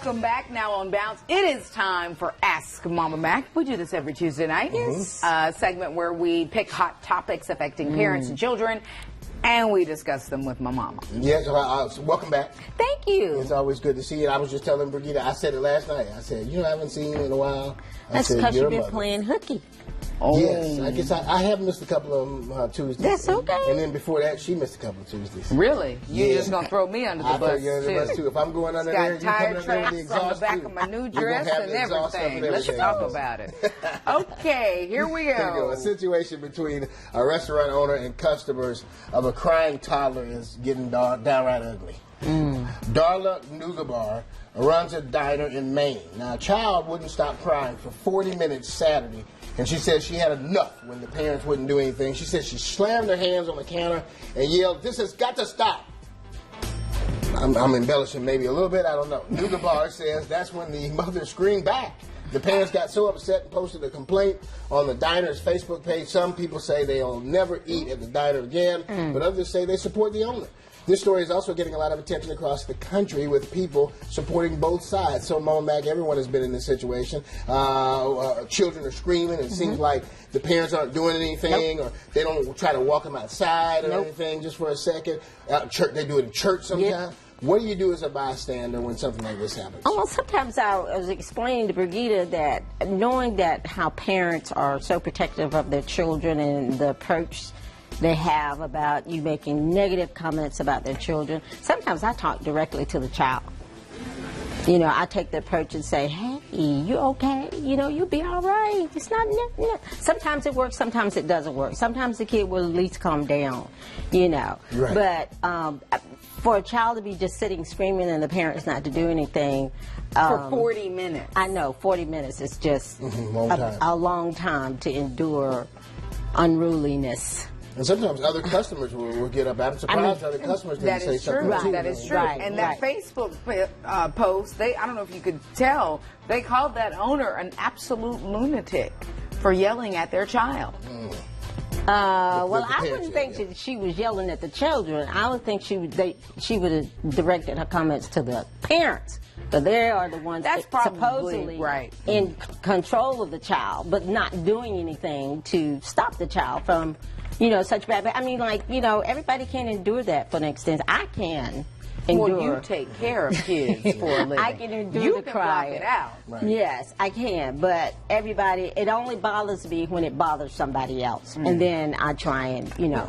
Welcome back. Now on Bounce, it is time for Ask Mama Mack. We do this every Tuesday night. Yes. A segment where we pick hot topics affecting parents and children, and we discuss them with my mama. Yes, welcome back. Thank you. It's always good to see you. I was just telling Brigitte, I said it last night. I said, you know, I haven't seen you in a while. That's because you've been playing hooky. Oh. Yes, I guess I have missed a couple of Tuesdays. That's okay. And then before that, she missed a couple of Tuesdays. Really? You're just going to throw me under the bus, throw you under the bus, too. If I'm going under there, you coming under there with the exhaust, on the back of my new dress and everything. Let's talk about it. Okay, here we go. Here we go. A situation between a restaurant owner and customers of a crying toddler is getting downright ugly. Darla Nugabar runs a diner in Maine. Now, a child wouldn't stop crying for 40 minutes Saturday, and she says she had enough when the parents wouldn't do anything. She says she slammed her hands on the counter and yelled, "This has got to stop." I'm embellishing maybe a little bit, I don't know. Nugabar says that's when the mother screamed back. The parents got so upset and posted a complaint on the diner's Facebook page. Some people say they'll never eat at the diner again, but others say they support the owner. This story is also getting a lot of attention across the country with people supporting both sides. So, Mama Mack, everyone has been in this situation. Children are screaming. It seems like the parents aren't doing anything, or they don't try to walk them outside or anything just for a second. They do it in church sometimes. What do you do as a bystander when something like this happens? Oh, well, sometimes I was explaining to Brigitte that knowing that how parents are so protective of their children and the approach they have about you making negative comments about their children, sometimes I talk directly to the child. You know, I take the approach and say, "Hey, you okay? You know, you'll be all right. It's not." Sometimes it works, sometimes it doesn't work. Sometimes the kid will at least calm down, you know. Right. But for a child to be just sitting screaming and the parents not to do anything. For 40 minutes. I know, 40 minutes is just a long time to endure unruliness. And sometimes other customers will get up. I'm surprised other customers didn't say something too. That is true. Right, and that Facebook post, I don't know if you could tell, they called that owner an absolute lunatic for yelling at their child. Well, I wouldn't think that she was yelling at the children. I would think she would have directed her comments to the parents. So they are the ones that's supposedly in control of the child, but not doing anything to stop the child from, you know, such bad. I mean, like, you know, everybody can't endure that for an extent. I can endure. Well, you take care of kids for a living. I can endure the crying. You can block it out. Yes, I can. But everybody, it only bothers me when it bothers somebody else. And then I try and, you know.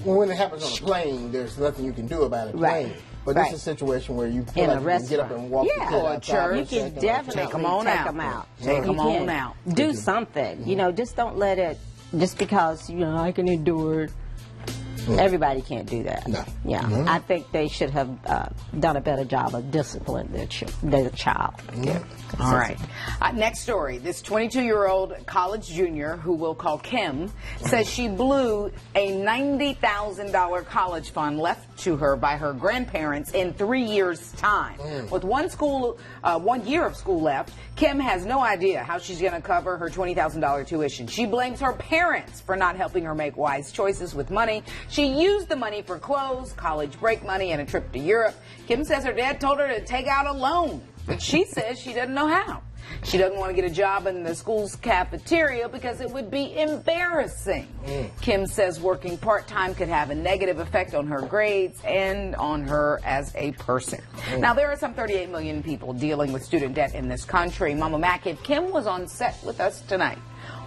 Well, when it happens on a plane, there's nothing you can do about it. But this is a situation where you feel like you can get up and walk the kid outside. You can definitely take them on out. Take them on out. Do something. You know, just don't let it, just because, you know, I can endure it. Everybody can't do that. No. Yeah. I think they should have done a better job of disciplining their child. All right. Next story. This 22-year-old college junior, who we'll call Kim, says she blew a $90,000 college fund left to her by her grandparents in 3 years' time. With 1 year of school left, Kim has no idea how she's going to cover her $20,000 tuition. She blames her parents for not helping her make wise choices with money. She used the money for clothes, college break money, and a trip to Europe. Kim says her dad told her to take out a loan, but she says she doesn't know how. She doesn't want to get a job in the school's cafeteria because it would be embarrassing. Kim says working part-time could have a negative effect on her grades and on her as a person. Now, there are some 38 million people dealing with student debt in this country. Mama Mack, if Kim was on set with us tonight,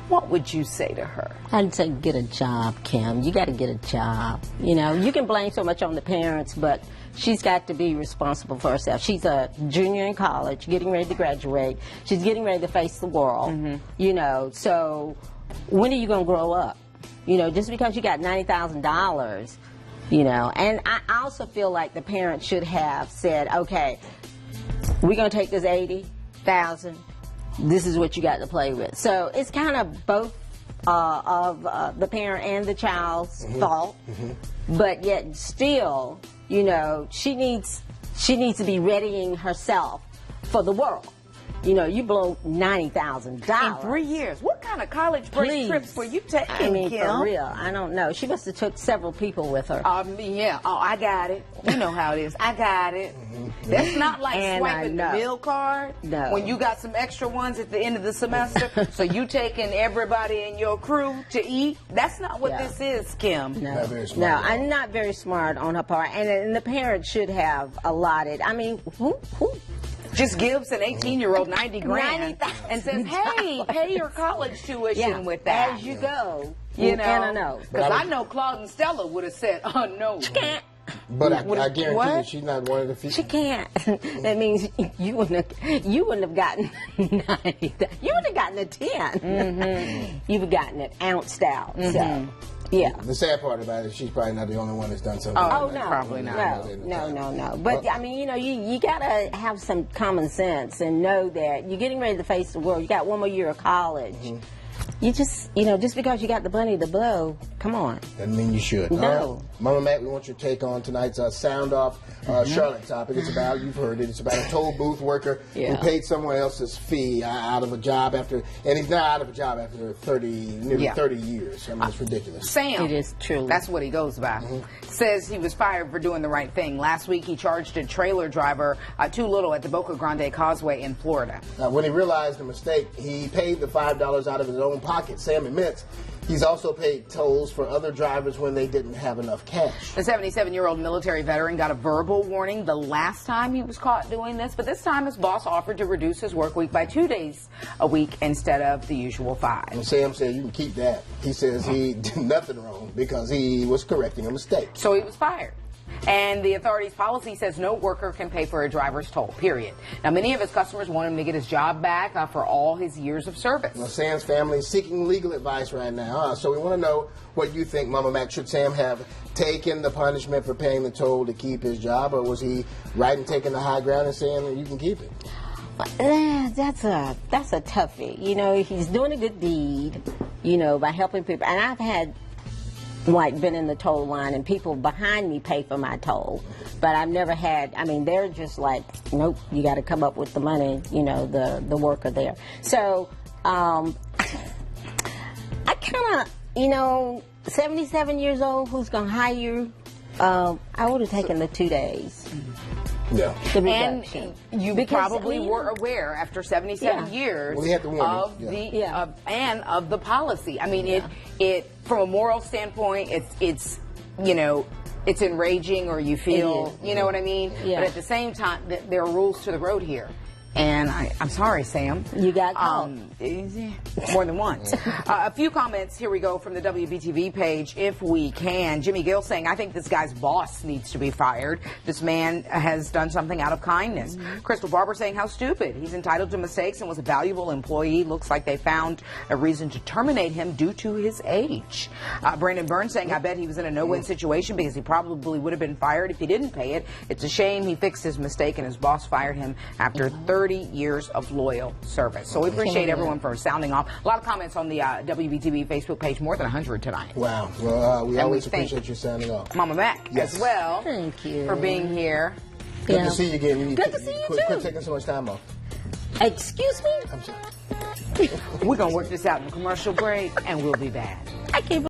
what would you say to her? I'd say get a job, Kim. You got to get a job. You know, you can blame so much on the parents, but she's got to be responsible for herself. She's a junior in college, getting ready to graduate. She's getting ready to face the world. You know, so when are you going to grow up? You know, just because you got $90,000, you know. And I also feel like the parents should have said, okay, we're going to take this $80,000. This is what you got to play with. So it's kind of both of the parent and the child's fault, but yet still, you know, she needs to be readying herself for the world. You know, you blow $90,000 in 3 years. What kind kind of college break Please. trips were you taking, I mean, Kim? for real, I don't know. She must have took several people with her. Yeah. Oh, I got it. You know how it is. I got it. That's not like And I swiping the know. meal card No. when you got some extra ones at the end of the semester. So you taking everybody in your crew to eat. That's not what Yeah. this is, Kim. No, Not very smart no, at all. I'm not very smart on her part, and the parents should have allotted. I mean, who Just gives an 18-year-old 90 grand $90,000. and says, hey, pay your college tuition with that. as you go. You know, and I know. because I know Claude and Stella would have said, "Oh no, Can't. But I guarantee you, What? she's not one of the few. She can't. That means you wouldn't have gotten 90. You wouldn't have gotten a 10. Mm-hmm. You've gotten it ounced out. So, yeah. The sad part about it, she's probably not the only one that's done something. Oh, like that. no, probably not. No. But I mean, you gotta have some common sense and know that you're getting ready to face the world. You got one more year of college. You just because you got the money to blow, come on. Doesn't mean you should. No. All right. Mama Mack, we want your take on tonight's Sound Off Charlotte topic. It's about, you've heard it, it's about a toll booth worker who Yeah. paid someone else's fee out of a job after, and he's not out of a job after nearly Yeah. 30 years. I mean, it's ridiculous. Sam, It is truly. that's what he goes by, says he was fired for doing the right thing. Last week, he charged a trailer driver too little at the Boca Grande Causeway in Florida. When he realized the mistake, he paid the $5 out of his own pocket. Sam admits he's also paid tolls for other drivers when they didn't have enough cash. The 77-year-old military veteran got a verbal warning the last time he was caught doing this, but this time his boss offered to reduce his work week by 2 days a week instead of the usual 5. And Sam said you can keep that. He says he did nothing wrong because he was correcting a mistake. So he was fired. And the authorities' policy says no worker can pay for a driver's toll, period. Now, many of his customers want him to get his job back for all his years of service. Now, Sam's family is seeking legal advice right now. So we want to know what you think, Mama Mack. Should Sam have taken the punishment for paying the toll to keep his job, or was he right in taking the high ground and saying that you can keep it? That's a toughie. You know, he's doing a good deed, by helping people. And I've had been in the toll line and people behind me pay for my toll, but I've never had, they're just like, nope, you got to come up with the money, the worker there. So I kind of, 77 years old, who's going to hire you? I would have taken the 2 days. Yeah. The And reduction. you Because, probably were aware after 77 Yeah. years Well, he had the warning, of yeah. of the policy. I mean, it from a moral standpoint, it's enraging, or you feel, It is. you know what I mean? Yeah. But at the same time, there are rules to the road here. And I'm sorry, Sam. You got caught. More than once. A few comments, here we go, from the WBTV page, if we can. Jimmy Gill saying, I think this guy's boss needs to be fired. This man has done something out of kindness. Crystal Barber saying, how stupid. He's entitled to mistakes and was a valuable employee. Looks like they found a reason to terminate him due to his age. Brandon Burns saying, I bet he was in a no-win situation because he probably would have been fired if he didn't pay it. It's a shame he fixed his mistake and his boss fired him after 30 years of loyal service. So we appreciate everyone for sounding off. A lot of comments on the WBTV Facebook page, more than 100 tonight. Wow. Well, we And always we thank appreciate you sounding off. Mama Mack Yes. as well. Thank you. For being here. Good Yeah. to see you again. You Good to see you quit too. taking so much time off. Excuse me? I'm sorry. We're going to work this out in a commercial break, and we'll be back.